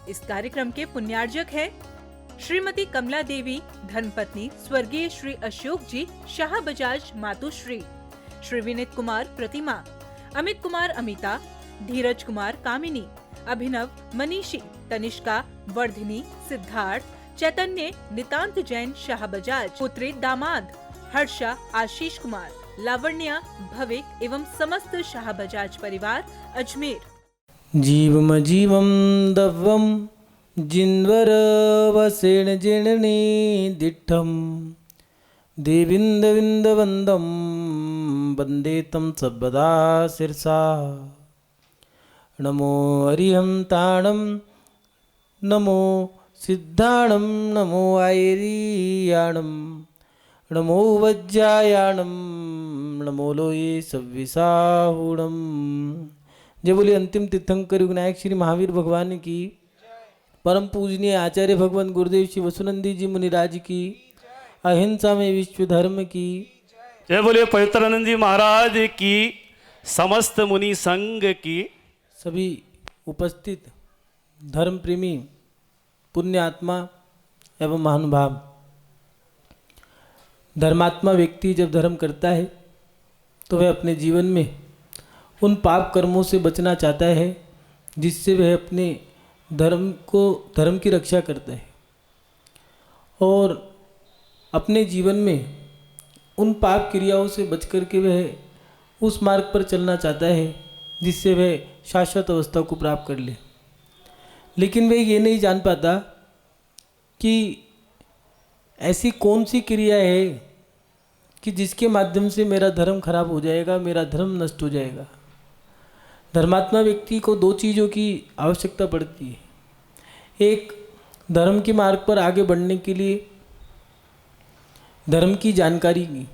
इस कार्यक्रम के पुण्यार्जक हैं श्रीमती कमला देवी, धर्मपत्नी स्वर्गीय श्री अशोक जी शाह बजाज मातुश्री, श्री विनीत कुमार प्रतिमा, अमित कुमार अमिता, धीरज कुमार कामिनी, अभिनव मनीषी, तनिष्का, वर्धिनी, सिद्धार्थ, चैतन्य, नितांत जैन शाह बजाज, पुत्री दामाद, हर्षा, आशीष कुमार, लावण्या, भविक एवं समस्त शाह बजाज परिवार अजमेर। जीवम जीवम दव्वम जिन्वर वसेण जिणनी दिठम देविंद विंद वंदम वंदे तम सर्वदा शिरसा। नमो हरिहं ताणं नमो सिद्धाणं नमो आयरीयाणं नमो वज्रायाणं नमो लोये सव्विसाहुणं। जय बोलिए अंतिम तीर्थंकर विनायक श्री महावीर भगवान की, परम पूजनीय आचार्य भगवान गुरुदेव श्री वसुनंदी जी मुनिराज की, अहिंसा में विश्व धर्म की। जय बोलिए पवित्रानंद जी महाराज की, समस्त मुनि संघ की। सभी उपस्थित धर्म प्रेमी पुण्य आत्मा एवं महानुभाव, धर्मात्मा व्यक्ति जब धर्म करता है तो वह अपने जीवन में उन पाप कर्मों से बचना चाहता है जिससे वह अपने धर्म की रक्षा करता है, और अपने जीवन में उन पाप क्रियाओं से बच कर के वह उस मार्ग पर चलना चाहता है जिससे वह शाश्वत अवस्था को प्राप्त कर ले। लेकिन वह ये नहीं जान पाता कि ऐसी कौन सी क्रिया है कि जिसके माध्यम से मेरा धर्म खराब हो जाएगा, मेरा धर्म नष्ट हो जाएगा। धर्मात्मा व्यक्ति को दो चीज़ों की आवश्यकता पड़ती है, एक धर्म के मार्ग पर आगे बढ़ने के लिए धर्म की जानकारी की,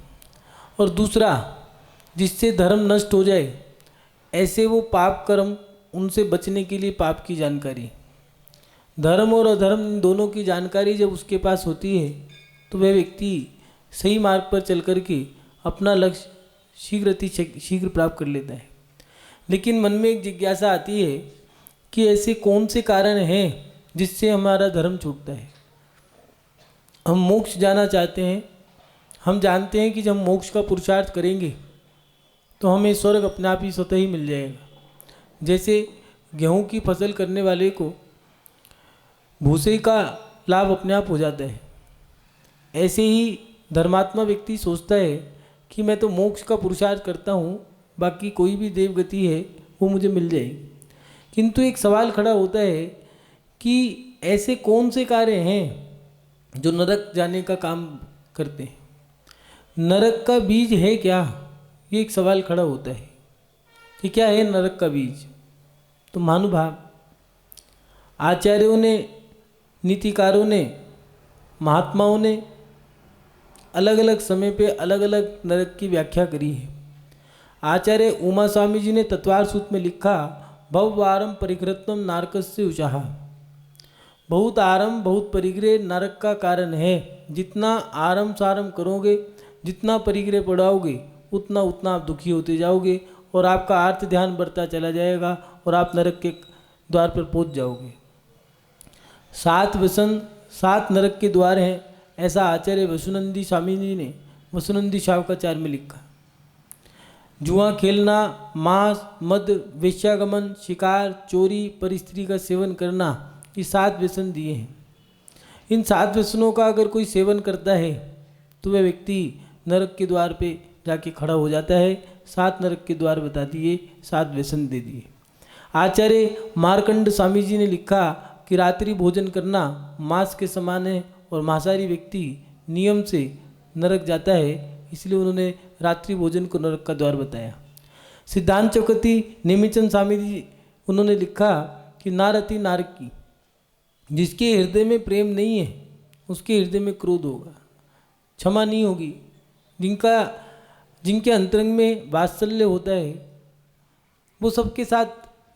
और दूसरा जिससे धर्म नष्ट हो जाए ऐसे वो पाप कर्म, उनसे बचने के लिए पाप की जानकारी। धर्म और अधर्म दोनों की जानकारी जब उसके पास होती है तो वह व्यक्ति सही मार्ग पर चल कर के अपना लक्ष्य शीघ्र प्राप्त कर लेता है। लेकिन मन में एक जिज्ञासा आती है कि ऐसे कौन से कारण हैं जिससे हमारा धर्म छूटता है। हम मोक्ष जाना चाहते हैं, हम जानते हैं कि जब हम मोक्ष का पुरुषार्थ करेंगे तो हमें स्वर्ग अपने आप ही स्वतः ही मिल जाएगा। जैसे गेहूं की फसल करने वाले को भूसे का लाभ अपने आप हो जाता है, ऐसे ही धर्मात्मा व्यक्ति सोचता है कि मैं तो मोक्ष का पुरुषार्थ करता हूँ, बाकी कोई भी देव गति है वो मुझे मिल जाएगी। किंतु एक सवाल खड़ा होता है कि ऐसे कौन से कार्य हैं जो नरक जाने का काम करते हैं। नरक का बीज है क्या, ये एक सवाल खड़ा होता है कि क्या है नरक का बीज। तो महानुभाव, आचार्यों ने, नीतिकारों ने, महात्माओं ने अलग अलग समय पे अलग अलग नरक की व्याख्या करी है। आचार्य उमा स्वामी जी ने तत्वार सूत्र में लिखा, भववारम परिकृतम नारकस्य उचाहा। बहुत आरंभ बहुत परिग्रह नरक का कारण है। जितना आरंभ सारंभ करोगे, जितना परिग्रह पढ़ाओगे, उतना उतना आप दुखी होते जाओगे और आपका आर्त ध्यान बढ़ता चला जाएगा और आप नरक के द्वार पर पहुंच जाओगे। 7 व्यसन 7 नरक के द्वार हैं, ऐसा आचार्य वसुनंदी स्वामी जी ने वसुनंदी शावकाचार्य में लिखा। जुआ खेलना, मांस, मद, वेश्यागमन, शिकार, चोरी, परिस्त्री का सेवन करना, ये 7 व्यसन दिए हैं। इन 7 व्यसनों का अगर कोई सेवन करता है तो वह व्यक्ति नरक के द्वार पे जाके खड़ा हो जाता है। 7 नरक के द्वार बता दिए, 7 व्यसन दे दिए। आचार्य मार्कंड स्वामी जी ने लिखा कि रात्रि भोजन करना मांस के समान है और मांसाहारी व्यक्ति नियम से नरक जाता है, इसलिए उन्होंने रात्रि भोजन को नरक का द्वार बताया। सिद्धांत चौकती नेमिचंद स्वामी जी उन्होंने लिखा कि नारति नारकी, जिसके हृदय में प्रेम नहीं है उसके हृदय में क्रोध होगा, क्षमा नहीं होगी। जिनके अंतरंग में वात्सल्य होता है वो सबके साथ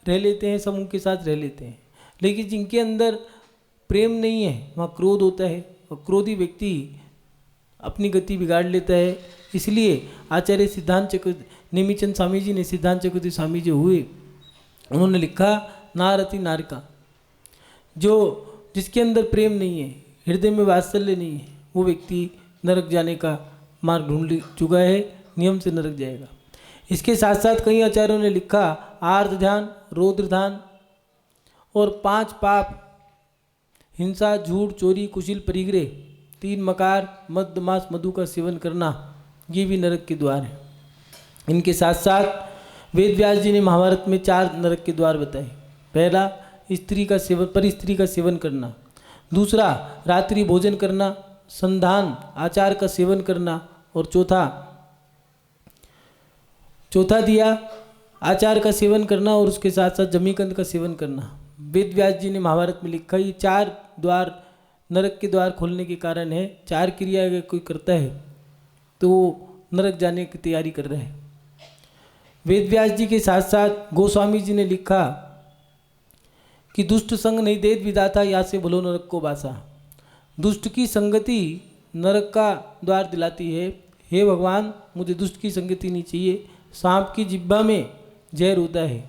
रह लेते हैं, समूह के साथ रह लेते हैं। लेकिन जिनके अंदर प्रेम नहीं है वहाँ क्रोध होता है और क्रोधी व्यक्ति अपनी गति बिगाड़ लेता है। इसलिए आचार्य सिद्धांत चक्रवर्ती नेमिचंद स्वामी जी ने, सिद्धांत चक्रवर्ती स्वामी जी हुए, उन्होंने लिखा नारति नारिका, जो जिसके अंदर प्रेम नहीं है, हृदय में वात्सल्य नहीं है, वो व्यक्ति नरक जाने का मार्ग ढूंढ चुका है, नियम से नरक जाएगा। इसके साथ साथ कई आचार्यों ने लिखा आर्त ध्यान, रौद्र ध्यान और 5 पाप, हिंसा, झूठ, चोरी, कुशिल, परिग्रह, 3 मकार, मद, मांस, मधु का सेवन करना, ये भी नरक के द्वार हैं। इनके साथ साथ वेद व्यास जी ने महाभारत में 4 नरक के द्वार बताए। पहला स्त्री का सेवन, पर स्त्री का सेवन करना, दूसरा रात्रि भोजन करना, संधान आचार का सेवन करना, और चौथा दिया आचार का सेवन करना और उसके साथ साथ जमीकंद का सेवन करना। वेद व्यास जी ने महाभारत में लिखा ये 4 द्वार नरक के द्वार खोलने के कारण है। 4 क्रिया अगर कोई करता है तो वो नरक जाने की तैयारी कर रहा है। वेद व्यास जी के साथ साथ गोस्वामी जी ने लिखा कि दुष्ट संग नहीं देत विधाता, या से भलो नरक को बासा। दुष्ट की संगति नरक का द्वार दिलाती है। हे भगवान, मुझे दुष्ट की संगति नहीं चाहिए। सांप की जिह्वा में जहर होता है,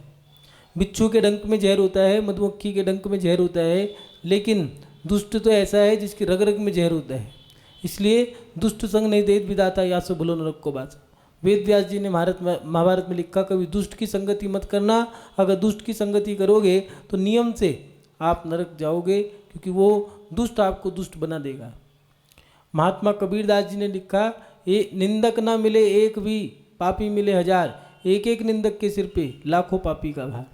बिच्छू के डंक में जहर होता है, मधुमक्खी के डंक में जहर होता है, लेकिन दुष्ट तो ऐसा है जिसकी रग रग में जहर होता है। इसलिए दुष्ट संग नहीं देत विधाता, या से भलो नरक को बासा। वेद व्यास जी ने महाभारत में लिखा कभी दुष्ट की संगति मत करना। अगर दुष्ट की संगति करोगे तो नियम से आप नरक जाओगे, क्योंकि वो दुष्ट आपको दुष्ट बना देगा। महात्मा कबीरदास जी ने लिखा ये निंदक ना मिले एक भी, पापी मिले 1000। एक एक निंदक के सिर पे लाखों पापी का भार।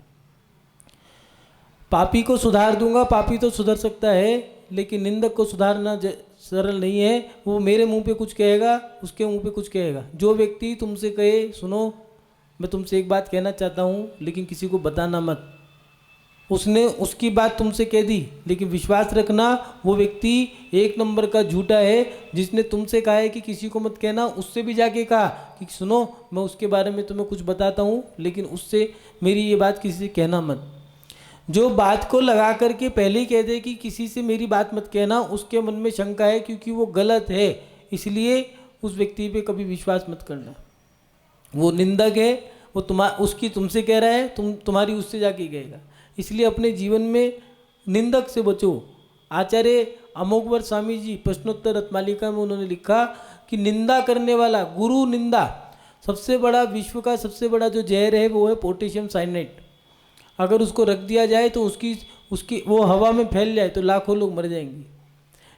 पापी को सुधार दूंगा, पापी तो सुधर सकता है, लेकिन निंदक को सुधारना सरल नहीं है। वो मेरे मुंह पे कुछ कहेगा, उसके मुंह पे कुछ कहेगा। जो व्यक्ति तुमसे कहे सुनो मैं तुमसे एक बात कहना चाहता हूँ लेकिन किसी को बताना मत, उसने उसकी बात तुमसे कह दी, लेकिन विश्वास रखना वो व्यक्ति 1 नंबर का झूठा है। जिसने तुमसे कहा है कि किसी को मत कहना, उससे भी जाके कहा कि सुनो मैं उसके बारे में तुम्हें कुछ बताता हूँ, लेकिन उससे मेरी ये बात किसी से कहना मत। जो बात को लगा करके पहले ही कह दे कि किसी से मेरी बात मत कहना, उसके मन में शंका है क्योंकि वो गलत है, इसलिए उस व्यक्ति पे कभी विश्वास मत करना। वो निंदक है, वो उसकी तुमसे कह रहा है, तुम्हारी उससे जाके कहेगा। इसलिए अपने जीवन में निंदक से बचो। आचार्य अमोघवर स्वामी जी प्रश्नोत्तर रत्मालिका में उन्होंने लिखा कि निंदा करने वाला, गुरु निंदा, सबसे बड़ा विश्व का सबसे बड़ा जो जहर है वो है पोटेशियम साइनाइड। अगर उसको रख दिया जाए तो उसकी वो हवा में फैल जाए तो लाखों लोग मर जाएंगे।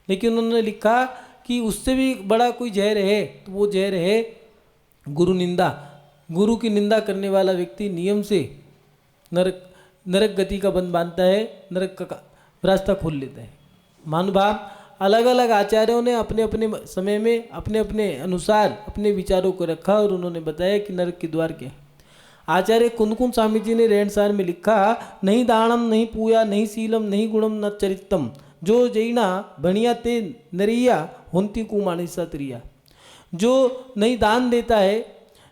लेकिन उन्होंने लिखा कि उससे भी बड़ा कोई जहर है तो वो जहर है गुरु निंदा। गुरु की निंदा करने वाला व्यक्ति नियम से नरक गति का बंध बांधता है, नरक का रास्ता खोल लेता है। महानुभाव, अलग अलग आचार्यों ने अपने अपने समय में अपने अपने अनुसार अपने विचारों को रखा और उन्होंने बताया कि नरक के द्वार क्या है। आचार्य कुंदकुंद स्वामी जी ने रेणसार में लिखा नहीं दानम नहीं पूया नहीं सीलम नहीं गुणम न चरितम, जो जैना भणिया ते नरिया होंती कुमाणी सतरिया। जो नहीं दान देता है,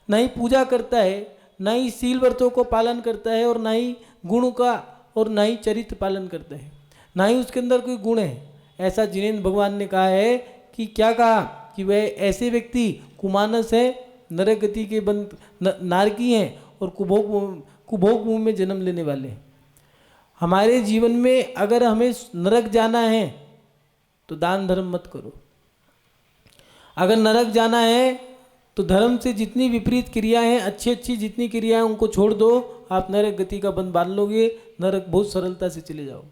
ना ही पूजा करता है, ना ही सील व्रतों को पालन करता है, और ना ही गुण का और ना ही चरित्र पालन करता है, ना ही उसके अंदर कोई गुण है, ऐसा जिनेन्द्र भगवान ने कहा है कि क्या कहा कि वह ऐसे व्यक्ति कुमानस है, नरक गति के बंद नारकी हैं और कुभोग मुंह में जन्म लेने वाले हैं। हमारे जीवन में अगर हमें नरक जाना है तो दान धर्म मत करो। अगर नरक जाना है तो धर्म से जितनी विपरीत क्रियाएं हैं, अच्छी अच्छी जितनी क्रियाएं उनको छोड़ दो, आप नरक गति का बंध बांध लोगे, नरक बहुत सरलता से चले जाओ।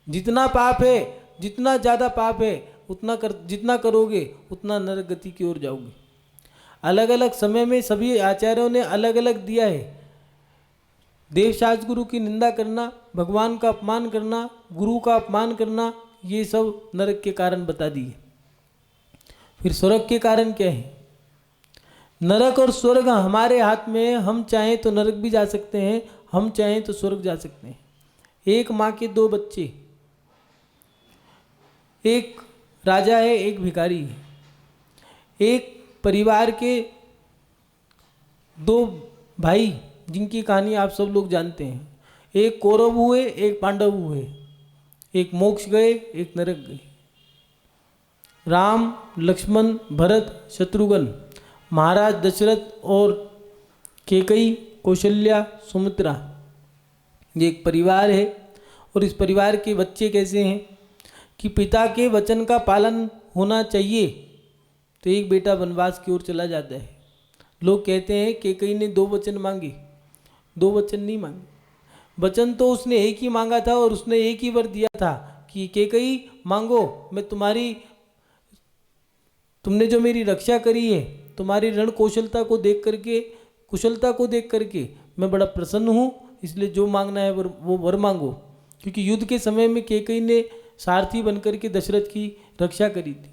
जितना पाप है, जितना ज़्यादा पाप है जितना करोगे उतना नरक गति की ओर जाओगे। अलग अलग समय में सभी आचार्यों ने अलग अलग दिया है। देवशास्त्र गुरु की निंदा करना, भगवान का अपमान करना, गुरु का अपमान करना, ये सब नरक के कारण बता दिए। फिर स्वर्ग के कारण क्या है? नरक और स्वर्ग हमारे हाथ में, हम चाहें तो नरक भी जा सकते हैं, हम चाहें तो स्वर्ग जा सकते हैं। एक माँ के 2 बच्चे, एक राजा है एक भिखारी है। एक परिवार के 2 भाई जिनकी कहानी आप सब लोग जानते हैं, एक कौरव हुए एक पांडव हुए, एक मोक्ष गए एक नरक गए। राम, लक्ष्मण, भरत, शत्रुघ्न, महाराज दशरथ और केकई, कौशल्या, सुमित्रा, ये एक परिवार है और इस परिवार के बच्चे कैसे हैं कि पिता के वचन का पालन होना चाहिए तो एक बेटा वनवास की ओर चला जाता है। लोग कहते हैं कैकेयी ने 2 वचन मांगे, 2 वचन नहीं मांगे। वचन तो उसने एक ही मांगा था और उसने एक ही वर दिया था कि कैकेयी मांगो, मैं तुमने जो मेरी रक्षा करी है, तुम्हारी रण कुशलता को देख करके मैं बड़ा प्रसन्न हूँ, इसलिए जो मांगना है वो वर मांगो। क्योंकि युद्ध के समय में कैकेयी ने सारथी बनकर के दशरथ की रक्षा करी थी।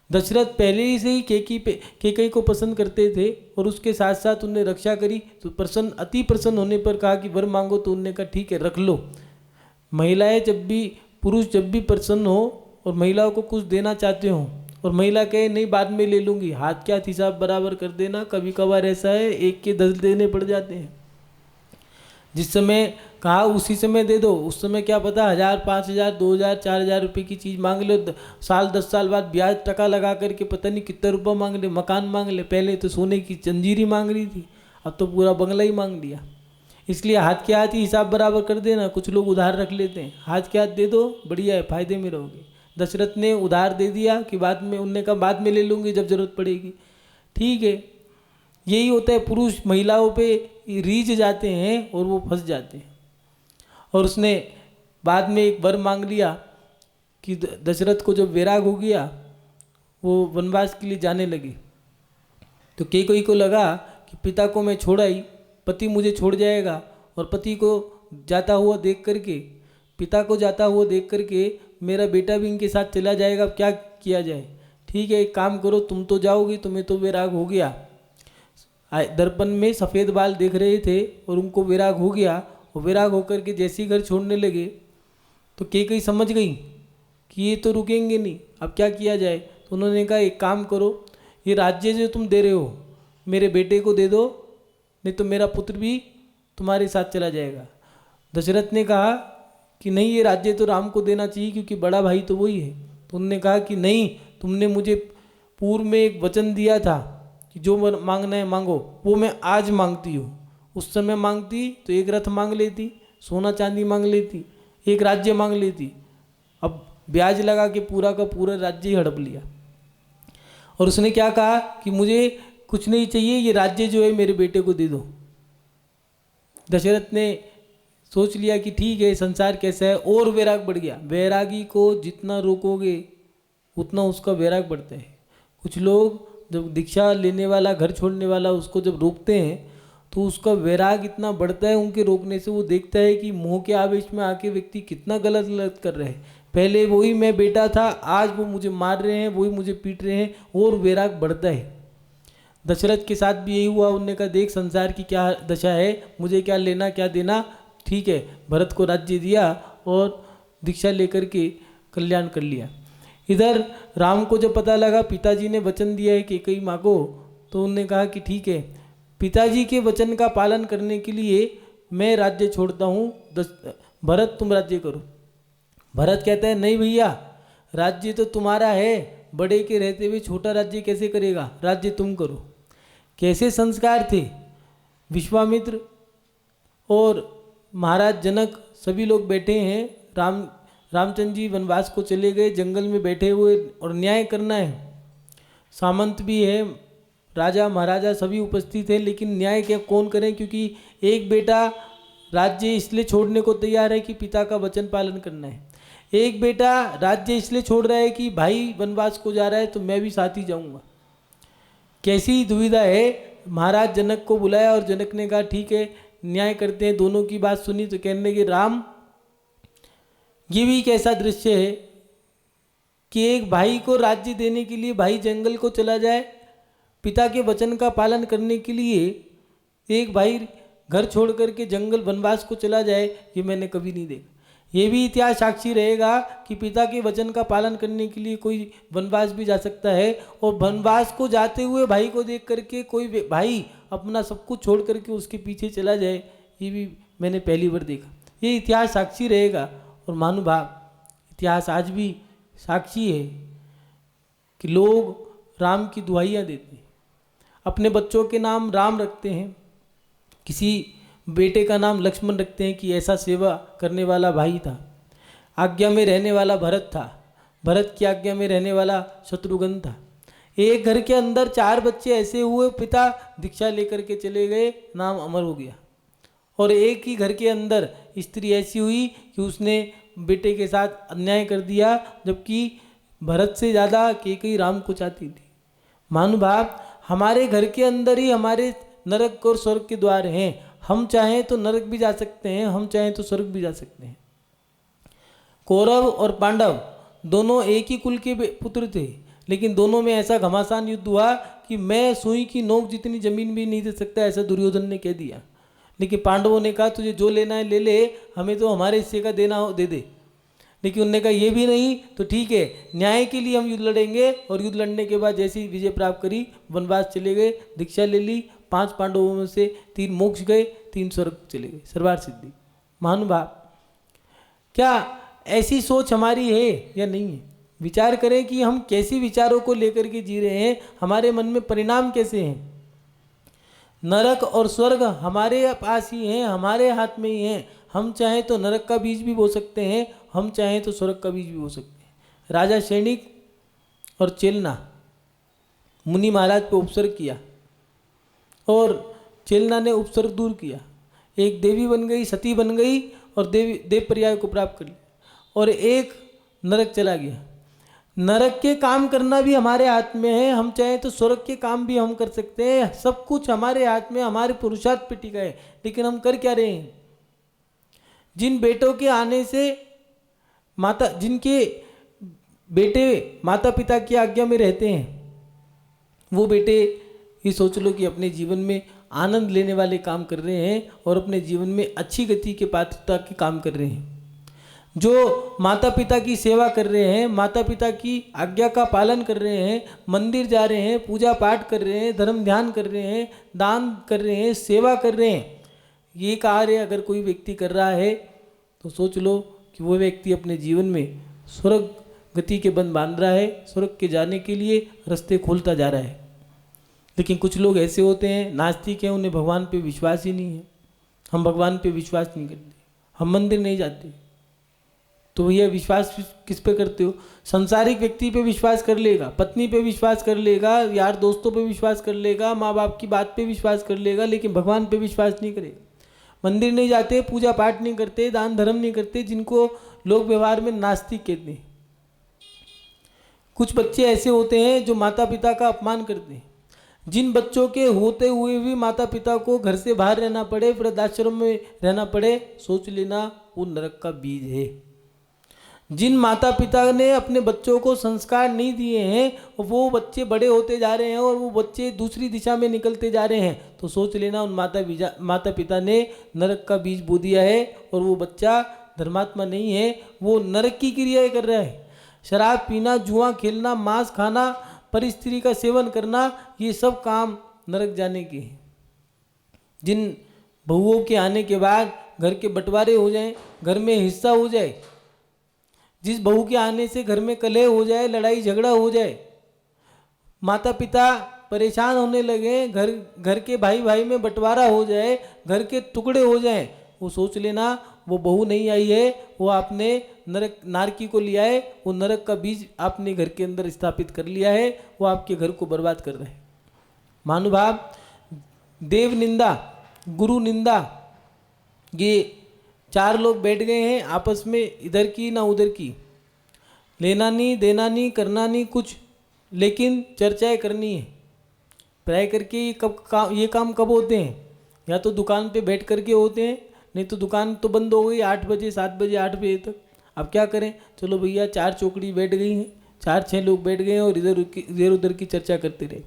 दशरथ पहले ही से ही कैकेयी को पसंद करते थे और उसके साथ साथ उनने रक्षा करी, तो अति प्रसन्न होने पर कहा कि वर मांगो, तो उनने कहा ठीक है रख लो। पुरुष जब भी प्रसन्न हो और महिलाओं को कुछ देना चाहते हो और महिला कहे नहीं बाद में ले लूँगी, हाथ क्या हिसाब बराबर कर देना। कभी कभार ऐसा है एक के 10 देने पड़ जाते हैं। जिस समय कहा उसी समय दे दो, उस समय क्या पता 1000, 5000, 2000, 4000 रुपये की चीज़ मांग लो, 10 साल बाद ब्याज टका लगा करके पता नहीं कितना रुपया मांग ले, मकान मांग ले। पहले तो सोने की जंजीरी मांग रही थी, अब तो पूरा बंगला ही मांग लिया। इसलिए हाथ के हाथ ही हिसाब बराबर कर देना। कुछ लोग उधार रख लेते हैं, हाथ के हाथ दे दो, बढ़िया है, फायदे में रहोगे। दशरथ ने उधार दे दिया कि बाद में, उनने कहा बाद में ले लूँगी जब जरूरत पड़ेगी। ठीक है, यही होता है, पुरुष महिलाओं पे रीझ जाते हैं और वो फंस जाते हैं। और उसने बाद में एक वर मांग लिया कि दशरथ को जब वैराग हो गया, वो वनवास के लिए जाने लगे, तो कैकेयी को लगा कि पिता को मैं छोड़ आई, पति मुझे छोड़ जाएगा, और पति को जाता हुआ देख करके, पिता को जाता हुआ देख करके मेरा बेटा भी इनके साथ चला जाएगा, अब क्या किया जाए। ठीक है, एक काम करो, तुम तो जाओगी, तुम्हें तो वैराग हो गया। दर्पण में सफ़ेद बाल देख रहे थे और उनको वैराग हो गया, और वैराग होकर के जैसे ही घर छोड़ने लगे तो कैकेयी समझ गई कि ये तो रुकेंगे नहीं, अब क्या किया जाए। तो उन्होंने कहा एक काम करो, ये राज्य जो तुम दे रहे हो मेरे बेटे को दे दो, नहीं तो मेरा पुत्र भी तुम्हारे साथ चला जाएगा। दशरथ ने कहा कि नहीं, ये राज्य तो राम को देना चाहिए क्योंकि बड़ा भाई तो वही है। तो उन्होंने कहा कि नहीं, तुमने मुझे पूर्व में एक वचन दिया था कि जो मांगना है मांगो, वो मैं आज मांगती हूँ। उस समय मांगती तो एक रथ मांग लेती, सोना चांदी मांग लेती, एक राज्य मांग लेती, अब ब्याज लगा के पूरा का पूरा राज्य ही हड़प लिया। और उसने क्या कहा कि मुझे कुछ नहीं चाहिए, ये राज्य जो है मेरे बेटे को दे दो। दशरथ ने सोच लिया कि ठीक है, संसार कैसा है, और वैराग बढ़ गया। वैरागी को जितना रोकोगे उतना उसका वैराग बढ़ता है। कुछ लोग जब दीक्षा लेने वाला, घर छोड़ने वाला, उसको जब रोकते हैं तो उसका वैराग इतना बढ़ता है उनके रोकने से। वो देखता है कि मोह के आवेश में आके व्यक्ति कितना गलत कर रहे हैं। पहले वही मैं बेटा था, आज वो मुझे मार रहे हैं, वही मुझे पीट रहे हैं, और वैराग बढ़ता है। दशरथ के साथ भी यही हुआ। उनने कहा देख संसार की क्या दशा है, मुझे क्या लेना क्या देना। ठीक है, भरत को राज्य दिया और दीक्षा लेकर के कल्याण कर लिया। इधर राम को जब पता लगा पिताजी ने वचन दिया है कि कैकेयी मांगो, तो उन्होंने कहा कि ठीक है, पिताजी के वचन का पालन करने के लिए मैं राज्य छोड़ता हूँ, भरत तुम राज्य करो। भरत कहता है नहीं भैया, राज्य तो तुम्हारा है, बड़े के रहते हुए छोटा राज्य कैसे करेगा, राज्य तुम करो। कैसे संस्कार थे। विश्वामित्र और महाराज जनक सभी लोग बैठे हैं, रामचंद्र जी वनवास को चले गए, जंगल में बैठे हुए, और न्याय करना है। सामंत भी है, राजा महाराजा सभी उपस्थित हैं, लेकिन न्याय क्या कौन करें, क्योंकि एक बेटा राज्य इसलिए छोड़ने को तैयार है कि पिता का वचन पालन करना है, एक बेटा राज्य इसलिए छोड़ रहा है कि भाई वनवास को जा रहा है तो मैं भी साथ ही जाऊंगा। कैसी दुविधा है। महाराज जनक को बुलाया और जनक ने कहा ठीक है, न्याय करते हैं। दोनों की बात सुनी तो कहने लगे राम, ये भी एक ऐसा दृश्य है कि एक भाई को राज्य देने के लिए भाई जंगल को चला जाए, पिता के वचन का पालन करने के लिए एक भाई घर छोड़ करके जंगल वनवास को चला जाए, ये मैंने कभी नहीं देखा। ये भी इतिहास साक्षी रहेगा कि पिता के वचन का पालन करने के लिए कोई वनवास भी जा सकता है, और वनवास को जाते हुए भाई को देख करके कोई भाई अपना सब कुछ छोड़ करके उसके पीछे चला जाए, ये भी मैंने पहली बार देखा। ये इतिहास साक्षी रहेगा। और महानुभाव, इतिहास आज भी साक्षी है कि लोग राम की दुहाइयाँ देते हैं, अपने बच्चों के नाम राम रखते हैं। किसी बेटे का नाम लक्ष्मण रखते हैं कि ऐसा सेवा करने वाला भाई था। आज्ञा में रहने वाला भरत था, भरत की आज्ञा में रहने वाला शत्रुघ्न था। एक घर के अंदर 4 बच्चे ऐसे हुए, पिता दीक्षा लेकर के चले गए, नाम अमर हो गया। और एक ही घर के अंदर स्त्री ऐसी हुई कि उसने बेटे के साथ अन्याय कर दिया, जबकि भरत से ज़्यादा कैकेयी राम को चाहती थी। महानुभाव, हमारे घर के अंदर ही हमारे नरक और स्वर्ग के द्वार हैं। हम चाहें तो नरक भी जा सकते हैं, हम चाहें तो स्वर्ग भी जा सकते हैं। कौरव और पांडव दोनों एक ही कुल के पुत्र थे, लेकिन दोनों में ऐसा घमासान युद्ध हुआ कि मैं सुई की नोक जितनी जमीन भी नहीं दे सकता, ऐसा दुर्योधन ने कह दिया। लेकिन पांडवों ने कहा तुझे जो लेना है ले ले, हमें तो हमारे हिस्से का देना हो दे दे। लेकिन उन्होंने कहा ये भी नहीं तो ठीक है, न्याय के लिए हम युद्ध लड़ेंगे। और युद्ध लड़ने के बाद जैसी विजय प्राप्त करी, वनवास चले गए, दीक्षा ले ली। 5 पांडवों में से 3 मोक्ष गए, 3 स्वर्ग चले गए, सर्वार सिद्धि। महानुभाव, क्या ऐसी सोच हमारी है या नहीं है? विचार करें कि हम कैसे विचारों को लेकर के जी रहे हैं, हमारे मन में परिणाम कैसे हैं। नरक और स्वर्ग हमारे पास ही हैं, हमारे हाथ में ही हैं। हम चाहें तो नरक का बीज भी बो सकते हैं, हम चाहें तो स्वर्ग का बीज भी बो सकते हैं। राजा सैनिक और चेलना मुनि महाराज पे उपसर्ग किया और चेलना ने उपसर्ग दूर किया। एक देवी बन गई, सती बन गई और देव पर्याय को प्राप्त कर लिया, और एक नरक चला गया। नरक के काम करना भी हमारे हाथ में है, हम चाहें तो स्वर्ग के काम भी हम कर सकते हैं। सब कुछ हमारे हाथ में, हमारे पुरुषार्थ पे टिका है। लेकिन हम कर क्या रहे हैं? जिन बेटों के आने से जिनके बेटे माता पिता की आज्ञा में रहते हैं, वो बेटे ये सोच लो कि अपने जीवन में आनंद लेने वाले काम कर रहे हैं और अपने जीवन में अच्छी गति के पात्रता के काम कर रहे हैं। जो माता पिता की सेवा कर रहे हैं, माता पिता की आज्ञा का पालन कर रहे हैं, मंदिर जा रहे हैं, पूजा पाठ कर रहे हैं, धर्म ध्यान कर रहे हैं, दान कर रहे हैं, सेवा कर रहे हैं, ये कार्य अगर कोई व्यक्ति कर रहा है तो सोच लो कि वो व्यक्ति अपने जीवन में स्वर्ग गति के बंध बांध रहा है, स्वर्ग के जाने के लिए रास्ते खोलता जा रहा है। लेकिन कुछ लोग ऐसे होते हैं, नास्तिक हैं, उन्हें भगवान पे विश्वास ही नहीं है। हम भगवान पे विश्वास नहीं करते, हम मंदिर नहीं जाते। तो भैया विश्वास किस पे करते हो? संसारिक व्यक्ति पे विश्वास कर लेगा, पत्नी पे विश्वास कर लेगा, यार दोस्तों पे विश्वास कर लेगा, माँ बाप की बात पे विश्वास कर लेगा, लेकिन भगवान पे विश्वास नहीं करेगा। मंदिर नहीं जाते, पूजा पाठ नहीं करते, दान धर्म नहीं करते, जिनको लोग व्यवहार में नास्तिक कहते हैं। कुछ बच्चे ऐसे होते हैं जो माता पिता का अपमान करते हैं। जिन बच्चों के होते हुए भी माता पिता को घर से बाहर रहना पड़े, वृद्धाश्रम में रहना पड़े, सोच लेना वो नरक का बीज है। जिन माता पिता ने अपने बच्चों को संस्कार नहीं दिए हैं, वो बच्चे बड़े होते जा रहे हैं और वो बच्चे दूसरी दिशा में निकलते जा रहे हैं, तो सोच लेना उन माता पिता ने नरक का बीज बो दिया है और वो बच्चा धर्मात्मा नहीं है, वो नरक की क्रियाएं कर रहा है। शराब पीना, जुआ खेलना, मांस खाना, परिस्त्री का सेवन करना, ये सब काम नरक जाने के हैं। जिन बहुओं के आने के बाद घर के बंटवारे हो जाएं, घर में हिस्सा हो जाए, जिस बहू के आने से घर में कलह हो जाए, लड़ाई झगड़ा हो जाए, माता पिता परेशान होने लगे, घर के भाई भाई में बंटवारा हो जाए, घर के टुकड़े हो जाएं, वो सोच लेना वो बहू नहीं आई है, वो आपने नरक नारकी को लिया है, वो नरक का बीज आपने घर के अंदर स्थापित कर लिया है, वो आपके घर को बर्बाद कर रहे हैं। महानुभाव, देव निंदा, गुरु निंदा, ये 4 लोग बैठ गए हैं आपस में, इधर की ना उधर की, लेना नहीं देना नहीं करना नहीं कुछ, लेकिन चर्चाएं करनी है। प्राय करके ये काम कब होते हैं? या तो दुकान पे बैठ करके होते हैं, नहीं तो दुकान तो बंद हो गई 8 बजे 7 बजे 8 बजे तक। अब क्या करें? चलो भैया 4 चौकड़ी बैठ गई हैं, 4-6 लोग बैठ गए हैं और इधर उधर की चर्चा करते रहे।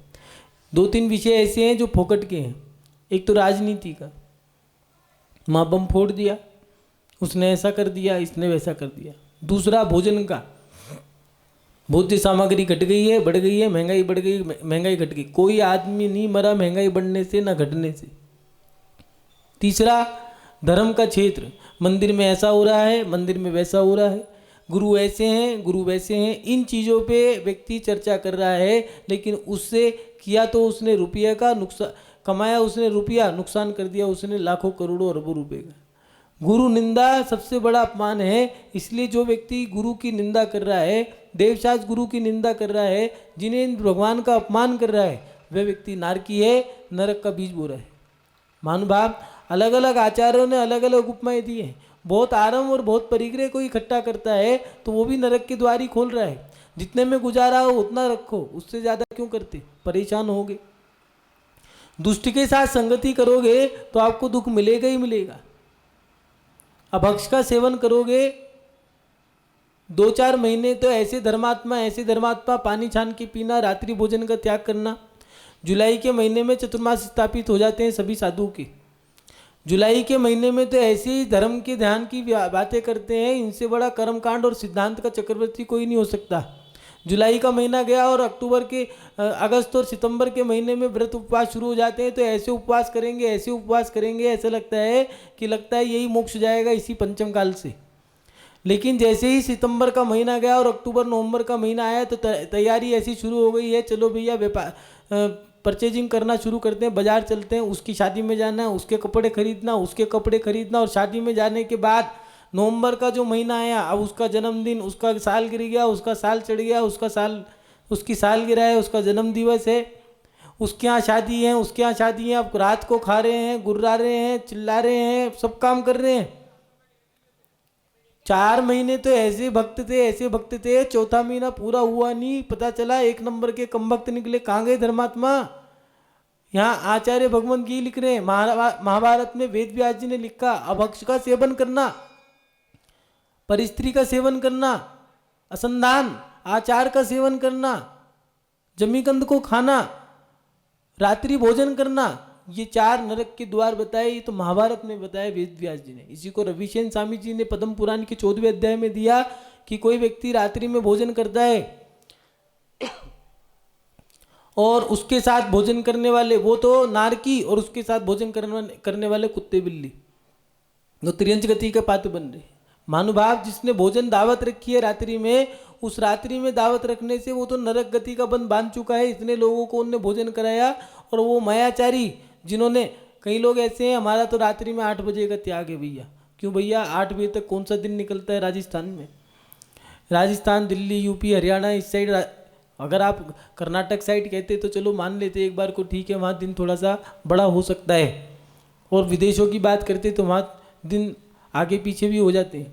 2-3 विषय ऐसे हैं जो फोकट के हैं। एक तो राजनीति का, माँ बम फोड़ दिया, उसने ऐसा कर दिया, इसने वैसा कर दिया। दूसरा भोजन का, भोज्य सामग्री घट गई है, बढ़ गई है, महंगाई बढ़ गई, महंगाई घट गई। कोई आदमी नहीं मरा महंगाई बढ़ने से ना घटने से। तीसरा धर्म का क्षेत्र, मंदिर में ऐसा हो रहा है, मंदिर में वैसा हो रहा है, गुरु ऐसे हैं, गुरु वैसे हैं। इन चीज़ों पे व्यक्ति चर्चा कर रहा है, लेकिन उससे किया तो उसने रुपये का नुकसान, कमाया उसने रुपया, नुकसान कर दिया उसने लाखों करोड़ों अरबों रुपए का। गुरु निंदा सबसे बड़ा अपमान है। इसलिए जो व्यक्ति गुरु की निंदा कर रहा है, देवशास्त्र गुरु की निंदा कर रहा है, जिन्हें भगवान का अपमान कर रहा है, वह व्यक्ति नारकी है, नरक का बीज बो रहा है। महानुभाव, अलग अलग आचार्यों ने अलग अलग उपमाएं दी हैं। बहुत आरम और बहुत परिग्रह को इकट्ठा करता है तो वो भी नरक के द्वार ही खोल रहा है। जितने में गुजारा हो उतना रखो, उससे ज़्यादा क्यों करते, परेशान होगे। दुष्ट के साथ संगति करोगे तो आपको दुख मिलेगा ही मिलेगा। अभक्ष का सेवन करोगे 2-4 महीने तो ऐसे धर्मात्मा पानी छान के पीना, रात्रि भोजन का त्याग करना। जुलाई के महीने में चतुर्मास स्थापित हो जाते हैं सभी साधु के। जुलाई के महीने में तो ऐसे ही धर्म के ध्यान की बातें करते हैं, इनसे बड़ा कर्मकांड और सिद्धांत का चक्रवर्ती कोई नहीं हो सकता। जुलाई का महीना गया और अक्टूबर के अगस्त और सितंबर के महीने में व्रत उपवास शुरू हो जाते हैं। तो ऐसे उपवास करेंगे, ऐसा लगता है यही मोक्ष जाएगा इसी पंचम काल से। लेकिन जैसे ही सितंबर का महीना गया और अक्टूबर नवंबर का महीना आया तो तैयारी ऐसी शुरू हो गई है, चलो भैया व्यापार परचेजिंग करना शुरू करते हैं, बाजार चलते हैं, उसकी शादी में जाना, उसके कपड़े खरीदना और शादी में जाने के बाद नवंबर का जो महीना आया, अब उसका जन्मदिन, उसका साल गिर गया, उसका साल चढ़ गया, उसकी सालगिरह है, उसका जन्म दिवस है, उसके यहाँ शादी है, अब रात को खा रहे हैं, गुर्रा रहे हैं, चिल्ला रहे हैं, सब काम कर रहे हैं। 4 महीने तो ऐसे भक्त थे, चौथा महीना पूरा हुआ नहीं, पता चला 1 नंबर के कम भक्त निकले। कहाँ गए धर्मात्मा? यहाँ आचार्य भगवंत जी लिख रहे हैं, महाभारत में वेद व्यास जी ने लिखा, अभक्ष का सेवन करना, परिस्त्री का सेवन करना, असंधान आचार का सेवन करना, जमीकंद को खाना, रात्रि भोजन करना, ये 4 नरक के द्वार बताए। ये तो महाभारत में बताया वेद व्यास जी ने। इसी को रविशेन स्वामी जी ने पद्म पुराण के 14वें अध्याय में दिया कि कोई व्यक्ति रात्रि में भोजन करता है और उसके साथ भोजन करने वाले वो तो नारकी, और उसके साथ भोजन करने वाले कुत्ते बिल्ली, वो त्रियंच गति के पात्र बन रहे। महानुभाव, जिसने भोजन दावत रखी है रात्रि में, उस रात्रि में दावत रखने से वो तो नरक गति का बंध बांध चुका है। इतने लोगों को उनने भोजन कराया। और वो मायाचारी जिन्होंने, कई लोग ऐसे हैं, हमारा तो रात्रि में 8 बजे का त्याग है भैया। क्यों भैया 8 बजे तक कौन सा दिन निकलता है राजस्थान में? राजस्थान, दिल्ली, यूपी, हरियाणा, इस साइड, अगर आप कर्नाटक साइड कहते तो चलो मान लेते एक बार को, ठीक है, वहाँ दिन थोड़ा सा बड़ा हो सकता है। और विदेशों की बात करते तो वहाँ दिन आगे पीछे भी हो जाते हैं।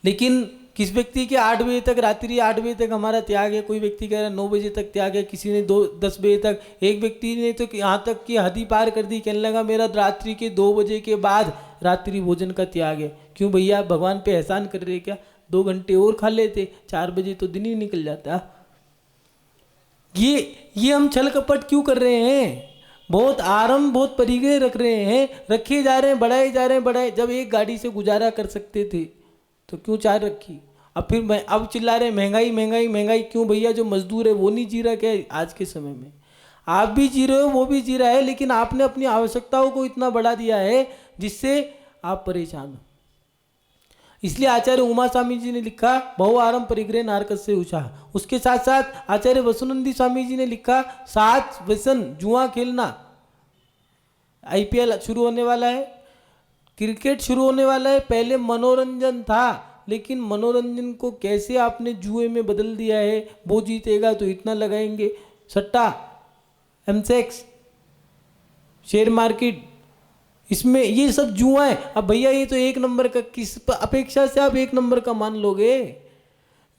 लेकिन किस व्यक्ति के 8 बजे तक, रात्रि 8 बजे तक हमारा त्याग है, कोई व्यक्ति कह रहा है 9 बजे तक त्याग है, किसी ने 10 बजे तक, एक व्यक्ति ने तो यहाँ तक कि हद ही पार कर दी, कहने लगा मेरा रात्रि के 2 बजे के बाद रात्रि भोजन का त्याग है। क्यों भैया, भगवान पे एहसान कर रहे क्या? 2 घंटे और खा लेते, 4 बजे तो दिन ही निकल जाता। ये हम छल कपट क्यों कर रहे हैं? बहुत आरंभ, बहुत परिग्रह रख रहे हैं, रखे जा रहे हैं, बढ़ाए। जब एक गाड़ी से गुजारा कर सकते थे तो क्यों 4 रखी? अब फिर अब चिल्ला रहे महंगाई। क्यों भैया, जो मजदूर है वो नहीं जी रहा क्या? आज के समय में आप भी जी रहे हो, वो भी जी रहा है, लेकिन आपने अपनी आवश्यकताओं को इतना बढ़ा दिया है जिससे आप परेशान हो। इसलिए आचार्य उमा स्वामी जी ने लिखा, बहु आरंभ परिग्रह नारकस से ऊंचा। उसके साथ साथ आचार्य वसुनंदी स्वामी जी ने लिखा, 7 व्यसन, जुआ खेलना। IPL शुरू होने वाला है, क्रिकेट शुरू होने वाला है। पहले मनोरंजन था, लेकिन मनोरंजन को कैसे आपने जुए में बदल दिया है। वो जीतेगा तो इतना लगाएंगे, सट्टा, एमसेक्स, शेयर मार्केट, इसमें ये सब जुआ है। अब भैया ये तो 1 नंबर का, किस अपेक्षा से आप 1 नंबर का मान लोगे?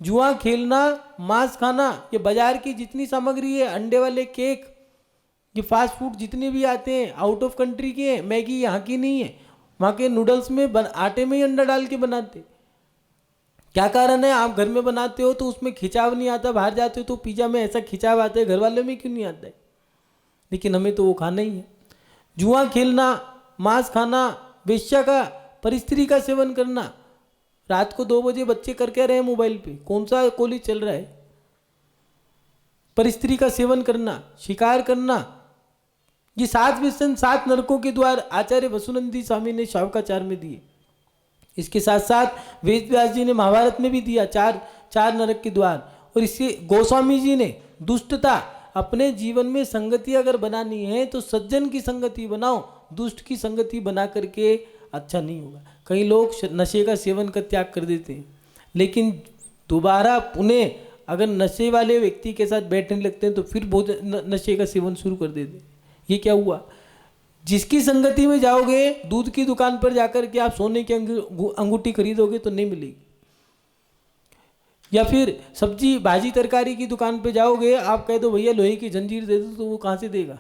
जुआ खेलना, मांस खाना, ये बाजार की जितनी सामग्री है, अंडे वाले केक, ये फास्ट फूड जितने भी आते हैं आउट ऑफ कंट्री के हैं। मैगी यहाँ की नहीं है, वहाँ के नूडल्स में आटे में ही अंडा डाल के बनाते। क्या कारण है? आप घर में बनाते हो तो उसमें खिंचाव नहीं आता, बाहर जाते हो तो पिज्जा में ऐसा खिंचाव आता है, घर वाले में क्यों नहीं आता है? लेकिन हमें तो वो खाना ही है। जुआ खेलना, मांस खाना, वेश्या का, परिस्त्री का सेवन करना। रात को 2 बजे बच्चे करके रहे हैं मोबाइल पे, कौन सा कॉलेज चल रहा है? परिस्त्री का सेवन करना, शिकार करना, ये 7 व्यसन, 7 नरकों के द्वार आचार्य वसुनंदी स्वामी ने शावकाचार में दिए। इसके साथ साथ वेद व्यास जी ने महाभारत में भी दिया 4 नरक के द्वार। और इससे गोस्वामी जी ने दुष्टता, अपने जीवन में संगति अगर बनानी है तो सज्जन की संगति बनाओ, दुष्ट की संगति बना करके अच्छा नहीं होगा। कई लोग नशे का सेवन का त्याग कर देते हैं, लेकिन दोबारा पुनः अगर नशे वाले व्यक्ति के साथ बैठने लगते हैं तो फिर बहुत नशे का सेवन शुरू कर देते हैं। ये क्या हुआ? जिसकी संगति में जाओगे, दूध की दुकान पर जाकर के आप सोने की अंगूठी खरीदोगे तो नहीं मिलेगी, या फिर सब्जी भाजी तरकारी की दुकान पे जाओगे, आप कह दो भैया लोहे की जंजीर दे दो, तो वो कहाँ से देगा?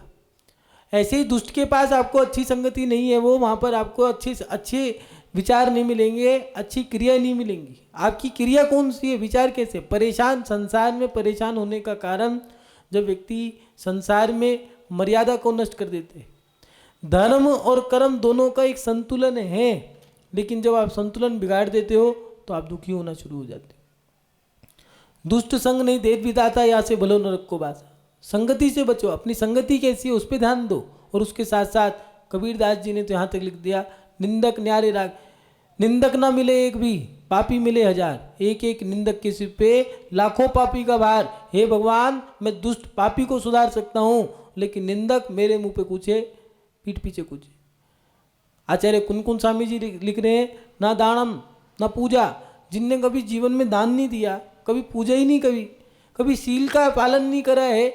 ऐसे ही दुष्ट के पास आपको अच्छी संगति नहीं है, वो वहाँ पर आपको अच्छे विचार नहीं मिलेंगे, अच्छी क्रिया नहीं मिलेंगी। आपकी क्रिया कौन सी है, विचार कैसे? परेशान, संसार में परेशान होने का कारण जब व्यक्ति संसार में मर्यादा को नष्ट कर देते हैं। धर्म और कर्म दोनों का एक संतुलन है, लेकिन जब आप संतुलन बिगाड़ देते हो तो आप दुखी होना शुरू हो जाते हो। दुष्ट संग नहीं देत विधाता, यहाँ से भलो नरक को बासा। संगति से बचो, अपनी संगति कैसी है उस पर ध्यान दो। और उसके साथ साथ कबीरदास जी ने तो यहाँ तक लिख दिया, निंदक न्यारे राग, निंदक ना मिले एक भी, पापी मिले हजार। एक एक निंदक के सिर पे लाखों पापी का भार। हे भगवान, मैं दुष्ट पापी को सुधार सकता हूँ, लेकिन निंदक मेरे मुंह पे कुछ है, पीठ पीछे कुछ है। आचार्य कुनकुन स्वामी जी लिख रहे हैं, ना दानम ना पूजा, जिनने कभी जीवन में दान नहीं दिया, कभी पूजा ही नहीं, कभी शील का पालन नहीं करा है।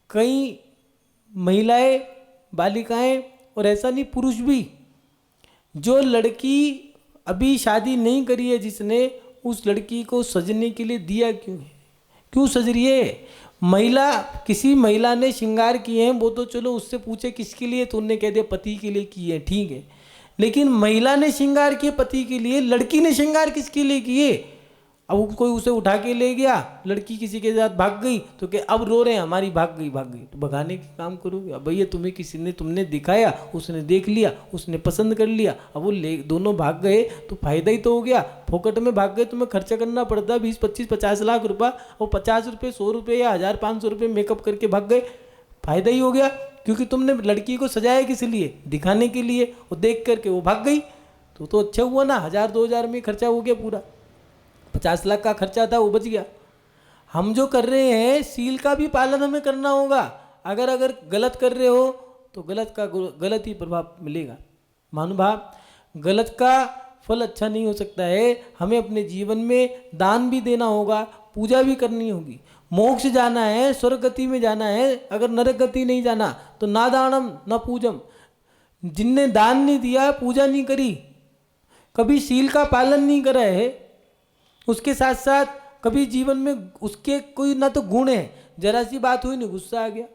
कई महिलाएं, बालिकाएं, और ऐसा नहीं पुरुष भी, जो लड़की अभी शादी नहीं करी है जिसने, उस लड़की को सजने के लिए दिया क्यों है? क्यों सज रही है? महिला, किसी महिला ने श्रृंगार किए हैं, वो तो चलो उससे पूछे किसके लिए, तो उन्होंने कह दिया पति के लिए किए, ठीक है। लेकिन महिला ने श्रृंगार किए पति के लिए, लड़की ने श्रृंगार किसके लिए किए? अब कोई उसे उठा के ले गया, लड़की किसी के साथ भाग गई तो क्या अब रो रहे हैं हमारी भाग गई, तो भगाने के काम करोगे? अब भैया तुम्हें किसी ने, तुमने दिखाया, उसने देख लिया, उसने पसंद कर लिया, अब वो दोनों भाग गए तो फायदा ही तो हो गया। फोकट में भाग गए, तुम्हें खर्चा करना पड़ता 20, 25, 50 लाख रुपया, और 50 रुपये, 100 रुपये या 1000, 500 रुपये मेकअप करके भाग गए, फायदा ही हो गया। क्योंकि तुमने लड़की को सजाया किस लिए? दिखाने के लिए, और देख करके वो भाग गई तो अच्छा हुआ ना, 1000, 2000 में खर्चा हो गया पूरा। 50 लाख का खर्चा था वो बच गया। हम जो कर रहे हैं, सील का भी पालन हमें करना होगा। अगर गलत कर रहे हो तो गलत ही प्रभाव मिलेगा। महानुभाव, गलत का फल अच्छा नहीं हो सकता है। हमें अपने जीवन में दान भी देना होगा, पूजा भी करनी होगी। मोक्ष जाना है, स्वर्ग गति में जाना है, अगर नरक गति नहीं जाना तो ना दानम ना पूजम। जिनने दान नहीं दिया, पूजा नहीं करी, कभी सील का पालन नहीं करा है, उसके साथ साथ कभी जीवन में उसके कोई ना तो गुण है, जरा सी बात हुई नहीं गुस्सा आ गया,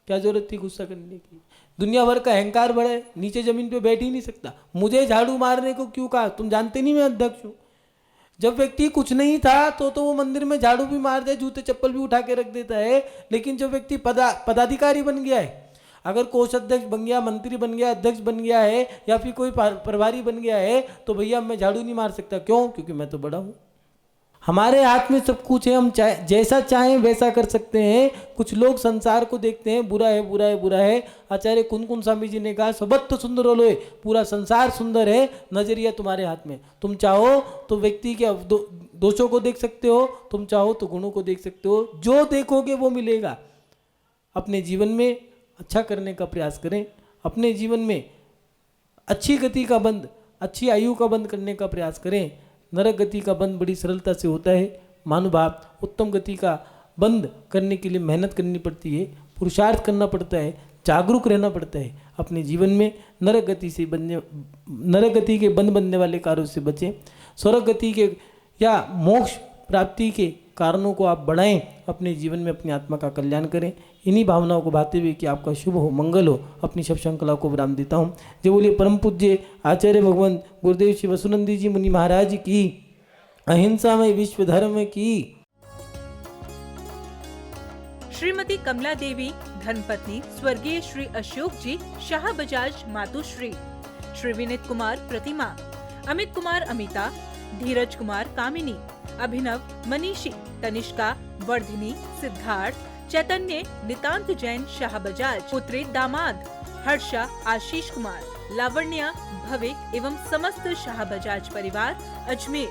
क्या जरूरत थी गुस्सा करने की? दुनिया भर का अहंकार बढ़े, नीचे जमीन पे बैठ ही नहीं सकता। मुझे झाड़ू मारने को क्यों कहा? तुम जानते नहीं मैं अध्यक्ष हूँ। जब व्यक्ति कुछ नहीं था तो वो मंदिर में झाड़ू भी मार दे, जूते चप्पल भी उठा के रख देता है। लेकिन जब व्यक्ति पदाधिकारी बन गया है, अगर कोषाध्यक्ष बन गया, मंत्री बन गया, अध्यक्ष बन गया है, या फिर कोई प्रभारी बन गया है, तो भैया मैं झाड़ू नहीं मार सकता। क्यों? क्योंकि मैं तो बड़ा हूँ। हमारे हाथ में सब कुछ है, हम जैसा चाहें वैसा कर सकते हैं। कुछ लोग संसार को देखते हैं, बुरा है, बुरा है, बुरा है। आचार्य कुनकुन स्वामी जी ने कहा, सबत्त सुंदर होलोए, पूरा संसार सुंदर है, नजरिया तुम्हारे हाथ में। तुम चाहो तो व्यक्ति के दोषों को देख सकते हो, तुम चाहो तो गुणों को देख सकते हो। जो देखोगे वो मिलेगा। अपने जीवन में अच्छा करने का प्रयास करें, अपने जीवन में अच्छी गति का बंद, अच्छी आयु का बंद करने का प्रयास करें। नरक गति का बंद बड़ी सरलता से होता है। महानुभाव, उत्तम गति का बंद करने के लिए मेहनत करनी पड़ती है, पुरुषार्थ करना पड़ता है, जागरूक रहना पड़ता है। अपने जीवन में नरक गति के बंद बनने वाले कार्यों से बचें। स्वर्ग गति के या मोक्ष प्राप्ति के कारणों को आप बढ़ाएं, अपने जीवन में अपनी आत्मा का कल्याण करें। इन्हीं भावनाओं को भाते हुए कि आपका शुभ हो, मंगल हो, अपनी सब श्रृंखला को विराम देता हूँ। जय बोलिए परम पूज्य आचार्य भगवान गुरुदेव श्री वसुनंदी जी मुनि महाराज की, अहिंसा में विश्व धर्म की। श्रीमती कमला देवी धर्मपत्नी स्वर्गीय श्री अशोक जी शाह बजाज मातुश्री, श्री विनीत कुमार प्रतिमा, अमित कुमार अमिता, धीरज कुमार कामिनी, अभिनव मनीषी, तनिष्का वर्धिनी, सिद्धार्थ, चैतन्य नितांत जैन शाह बजाज, पुत्री दामाद हर्षा आशीष कुमार, लावण्या भविक एवं समस्त शाह बजाज परिवार अजमेर।